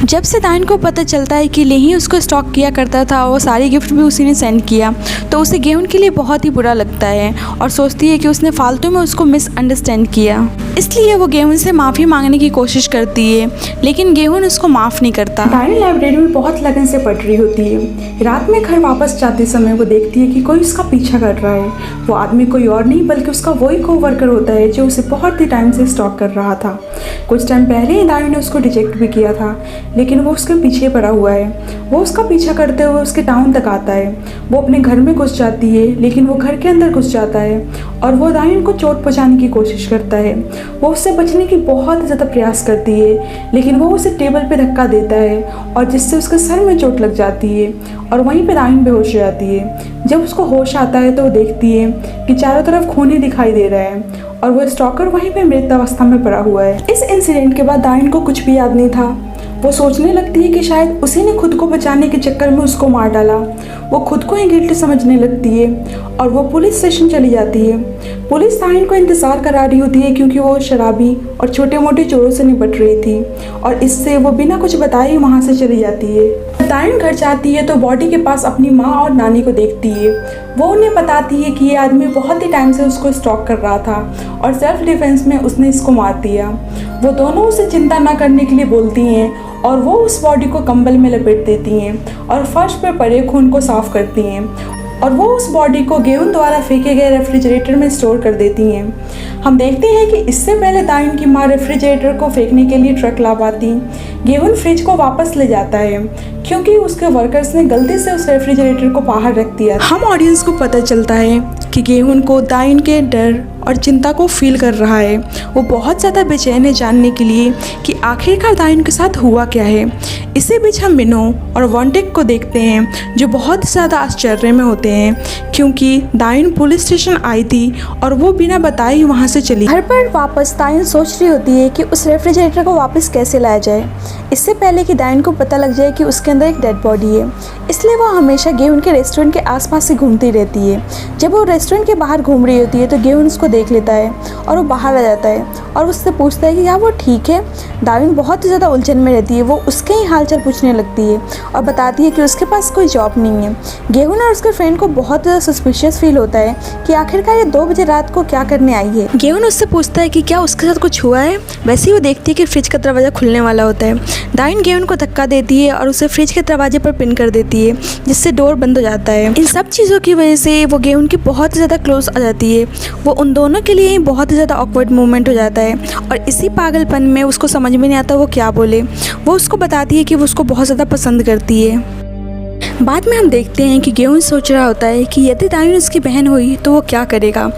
जब से दाइन को पता चलता है कि लेही उसको स्टॉक किया करता था और वो सारी गिफ्ट भी उसी ने सेंड किया, तो उसे गेहून के लिए बहुत ही बुरा लगता है और सोचती है कि उसने फालतू में उसको मिसअंडरस्टैंड किया। इसलिए वो गेहून से माफ़ी मांगने की कोशिश करती है, लेकिन गेहून उसको माफ़ नहीं करता। दाइन लाइब्रेरी में बहुत लगन से पढ़ रही होती है। रात में घर वापस जाते समय वो देखती है कि कोई उसका पीछा कर रहा है। वो आदमी कोई और नहीं बल्कि उसका वही कोवर्कर होता है जो उसे बहुत ही टाइम से स्टॉक कर रहा था। कुछ टाइम पहले ही दाइन ने उसको रिजेक्ट भी किया था, लेकिन वो उसके पीछे पड़ा हुआ है। वो उसका पीछा करते हुए उसके टाउन तक आता है। वो अपने घर में घुस जाती है, लेकिन वो घर के अंदर घुस जाता है और वो दाइन को चोट पहुंचाने की कोशिश करता है। वो उससे बचने की बहुत ज़्यादा प्रयास करती है, लेकिन वो उसे टेबल पे धक्का देता है और जिससे उसके सर में चोट लग जाती है और वहीं पे दाइन बेहोश हो जाती है। जब उसको होश आता है तो वो देखती है कि चारों तरफ खून ही दिखाई दे रहा है और वो स्टॉकर वहीं पे मृत अवस्था में पड़ा हुआ है। इस इंसिडेंट के बाद दाइन को कुछ भी याद नहीं था। वो सोचने लगती है कि शायद उसी ने खुद को बचाने के चक्कर में उसको मार डाला। वो खुद को ही गिल्टी समझने लगती है और वो पुलिस स्टेशन चली जाती है। पुलिस दाइन को इंतज़ार करा रही होती है क्योंकि वो शराबी और छोटे मोटे चोरों से निपट रही थी और इससे वो बिना कुछ बताए ही वहाँ से चली जाती है। दाइन घर जाती है तो बॉडी के पास अपनी माँ और नानी को देखती है। वो उन्हें बताती है कि ये आदमी बहुत ही टाइम से उसको स्टॉक कर रहा था और सेल्फ डिफेंस में उसने इसको मार दिया। वो दोनों उसे चिंता ना करने के लिए बोलती हैं और वो उस बॉडी को कंबल में लपेट देती हैं और फर्श पर पड़े खून को साफ करती हैं और वो उस बॉडी को गेहून द्वारा फेंके गए रेफ्रिजरेटर में स्टोर कर देती हैं। हम देखते हैं कि इससे पहले दाइन की माँ रेफ्रिजरेटर को फेंकने के लिए ट्रक ला पाती गेहून फ्रिज को वापस ले जाता है क्योंकि उसके वर्कर्स ने गलती से उस रेफ्रिजरेटर को बाहर रख दिया। हम ऑडियंस को पता चलता है कि गेहून को दाइन के डर और चिंता को फील कर रहा है। वो बहुत ज़्यादा बेचैन है जानने के लिए कि आखिरकार दाइन के साथ हुआ क्या है। इसी बीच हम मिनो और वॉन्टेक को देखते हैं जो बहुत ज़्यादा आश्चर्य में होते हैं क्योंकि दाइन पुलिस स्टेशन आई थी और वो बिना बताए ही वहाँ से चली। घर पर वापस दाइन सोच रही होती है कि उस रेफ्रिजरेटर को वापस कैसे लाया जाए, इससे पहले कि दाइन को पता लग जाए कि उसके अंदर एक डेड बॉडी है। इसलिए वो हमेशा गेहून के रेस्टोरेंट के आसपास ही घूमती रहती है। जब वो रेस्टोरेंट के बाहर घूम रही होती है तो गेहून उसको देख लेता है और वो बाहर आ जाता है और उससे पूछता है कि क्या वो ठीक है। दाइन बहुत ही ज़्यादा उलझन में रहती है। वो उसके ही हालचाल पूछने लगती है और बताती है कि उसके पास कोई जॉब नहीं है। गेहून और उसके फ्रेंड को बहुत ज़्यादा सस्पिशियस फील होता है कि आखिरकार ये 2 बजे रात को क्या करने आई है। गेहून उससे पूछता है कि क्या उसके साथ कुछ हुआ है। वैसे ही वो देखती है कि फ्रिज का दरवाज़ा खुलने वाला होता है। दाइन गेहून को धक्का देती है और उसे फ्रिज के दरवाजे पर पिन कर देती है जिससे डोर बंद हो जाता है। इन सब चीज़ों की वजह से वो गेहून की बहुत ज़्यादा क्लोज आ जाती है। वो उन दोनों के लिए ही बहुत ही ज़्यादा ऑकवर्ड मोमेंट हो जाता है और इसी पागलपन में उसको समझ में नहीं आता वो क्या बोले। वो उसको बताती है कि वो उसको बहुत ज़्यादा पसंद करती है। बाद में हम देखते हैं कि गेहून सोच रहा होता है कि यदि दाइन उसकी बहन हुई तो वो क्या करेगा।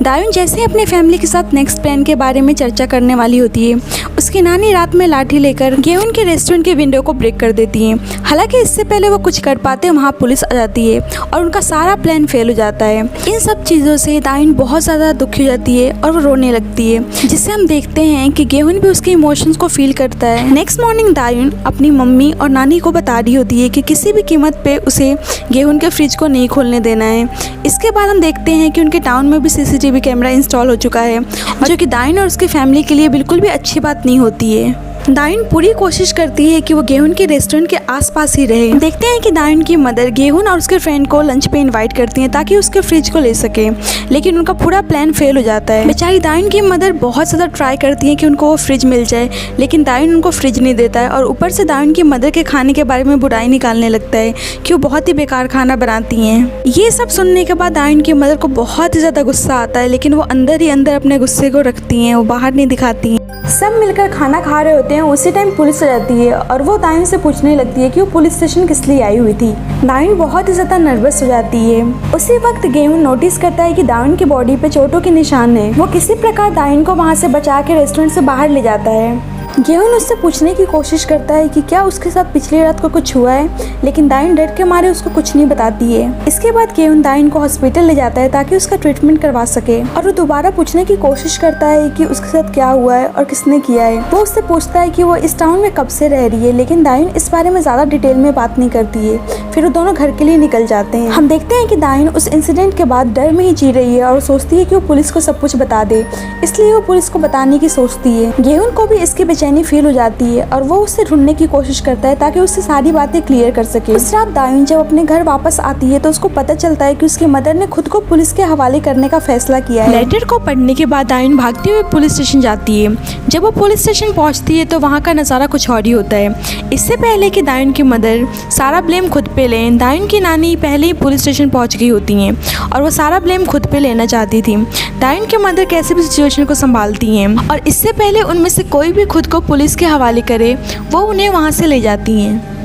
दाइन जैसे ही अपने फैमिली के साथ नेक्स्ट प्लान के बारे में चर्चा करने वाली होती है, उसकी नानी रात में लाठी लेकर गेहून के रेस्टोरेंट के विंडो को ब्रेक कर देती है। हालांकि इससे पहले वो कुछ कर पाते वहाँ पुलिस आ जाती है और उनका सारा प्लान फेल हो जाता है। इन सब चीज़ों से दाइन बहुत ज़्यादा दुखी हो जाती है और वो रोने लगती है, जिससे हम देखते हैं कि गेहून भी उसके इमोशंस को फील करता है। नेक्स्ट मॉर्निंग दाइन अपनी मम्मी और नानी को बता रही होती है कि किसी भी कीमत पे उसे गेहून के फ्रिज को नहीं खोलने देना है। इसके बाद हम देखते हैं कि उनके टाउन में भी सीसीटीवी कैमरा इंस्टॉल हो चुका है, जो कि दाइन और उसकी फैमिली के लिए बिल्कुल भी अच्छी बात नहीं होती है। दाइन पूरी कोशिश करती है कि वो गेहून के रेस्टोरेंट के आसपास ही रहे। देखते हैं कि दाइन की मदर गेहून और उसके फ्रेंड को लंच पे इनवाइट करती हैं ताकि उसके फ्रिज को ले सके, लेकिन उनका पूरा प्लान फेल हो जाता है। बेचारी दाइन की मदर बहुत ज़्यादा ट्राई करती है कि उनको वो फ्रिज मिल जाए, लेकिन दाइन उनको फ्रिज नहीं देता है और ऊपर से दाइन की मदर के खाने के बारे में बुराई निकालने लगता है कि वो बहुत ही बेकार खाना बनाती हैं। ये सब सुनने के बाद दाइन की मदर को बहुत ही ज़्यादा गुस्सा आता है, लेकिन वो अंदर ही अंदर अपने गुस्से को रखती हैं, वो बाहर नहीं दिखाती हैं। सब मिलकर खाना खा रहे होते हैं। उसी टाइम पुलिस आ जाती है और वो दाइन से पूछने लगती है कि वो पुलिस स्टेशन किस लिए आई हुई थी। दाइन बहुत ही ज़्यादा नर्वस हो जाती है। उसी वक्त गेहून नोटिस करता है कि दाइन की बॉडी पे चोटों के निशान है। वो किसी प्रकार दाइन को वहाँ से बचा के रेस्टोरेंट से बाहर ले जाता है। गेहून उससे पूछने की कोशिश करता है कि क्या उसके साथ पिछली रात को कुछ हुआ है, लेकिन दाइन डर के मारे उसको कुछ नहीं बताती है। इसके बाद गेहून दाइन को हॉस्पिटल ले जाता है ताकि उसका ट्रीटमेंट करवा सके और वो दोबारा पूछने की कोशिश करता है कि उसके साथ क्या हुआ है और किसने किया है। वो उससे पूछता है कि वो इस टाउन में कब से रह रही है, लेकिन दाइन इस बारे में ज़्यादा डिटेल में बात नहीं करती है। फिर वो दोनों घर के लिए निकल जाते हैं। हम देखते हैं कि दाइन उस इंसिडेंट के बाद डर में ही जी रही है और सोचती है कि वो पुलिस को सब कुछ बता दे, इसलिए वो पुलिस को बताने की सोचती है। गेहून को भी इसकी बेचैनी सैनी फेल हो जाती है और वो उसे ढूंढने की कोशिश करता है ताकि उससे सारी बातें क्लियर कर सके। उस रात दायून जब अपने घर वापस आती है तो उसको पता चलता है कि उसकी मदर ने खुद को पुलिस के हवाले करने का फैसला किया है। लेटर को पढ़ने के बाद दायून भागते हुए पुलिस स्टेशन जाती है। जब वो पुलिस स्टेशन पहुंचती है तो वहाँ का नज़ारा कुछ और ही होता है। इससे पहले कि दायून की मदर सारा ब्लेम खुद पे लें, दायून की नानी पहले ही पुलिस स्टेशन पहुँच गई होती हैं और वो सारा ब्लेम खुद पे लेना चाहती थी। दायून की मदर कैसे भी सिचुएशन को संभालती हैं और इससे पहले उनमें से कोई भी खुद को पुलिस के हवाले करे वो उन्हें वहाँ से ले जाती हैं।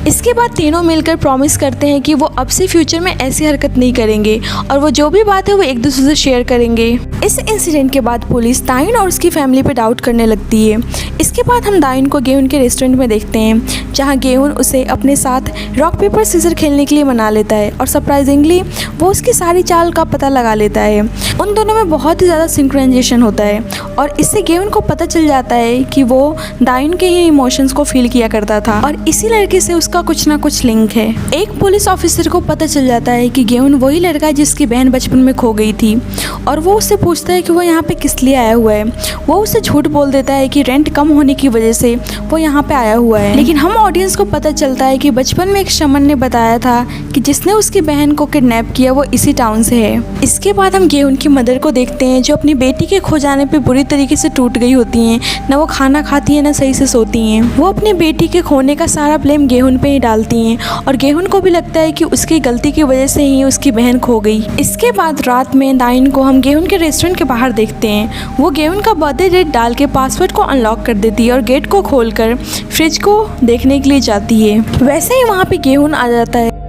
इसके बाद तीनों मिलकर प्रॉमिस करते हैं कि वो अब से फ्यूचर में ऐसी हरकत नहीं करेंगे और वो जो भी बात है वो एक दूसरे से शेयर करेंगे। इस इंसिडेंट के बाद पुलिस दायून और उसकी फैमिली पे डाउट करने लगती है। इसके बाद हम दायून को गेहून के रेस्टोरेंट में देखते हैं जहाँ गेहून उसे अपने साथ रॉक पेपर सीजर खेलने के लिए मना लेता है और सरप्राइजिंगली वो उसकी सारी चाल का पता लगा लेता है। उन दोनों में बहुत ही ज़्यादा सिंक्रोनाइजेशन होता है और इससे गेहून को पता चल जाता है कि वो दायून के ही इमोशंस को फील किया करता था और इसी लड़के से उसका कुछ ना कुछ लिंक है। एक पुलिस ऑफिसर को पता चल जाता है कि गेहून वही लड़का है जिसकी बहन बचपन में खो गई थी और वो उससे पूछता है कि वो यहाँ पे किस लिए आया हुआ है। वो उसे झूठ बोल देता है कि रेंट कम होने की वजह से वो यहाँ पे आया हुआ है, लेकिन हम ऑडियंस को पता चलता है कि बचपन में एक शमन ने बताया था कि जिसने उसकी बहन को किडनैप किया वो इसी टाउन से है। इसके बाद हम गेहून की मदर को देखते हैं जो अपनी बेटी के खो जाने पे बुरी तरीके से टूट गई होती हैं। ना वो खाना खाती है ना सही से सोती हैं। वो अपनी बेटी के खोने का सारा ब्लेम गेहून पे ही डालती हैं और गेहून को भी लगता है कि उसकी गलती की वजह से ही उसकी बहन खो गई। इसके बाद रात में दायून को हम गेहून के रेस्टोरेंट के बाहर देखते हैं। वो गेहून का बर्थडे डेट डाल के पासवर्ड को अनलॉक कर देती है और गेट को खोलकर फ्रिज को देखने के लिए जाती है। वैसे ही वहाँ पे गेहून आ जाता है।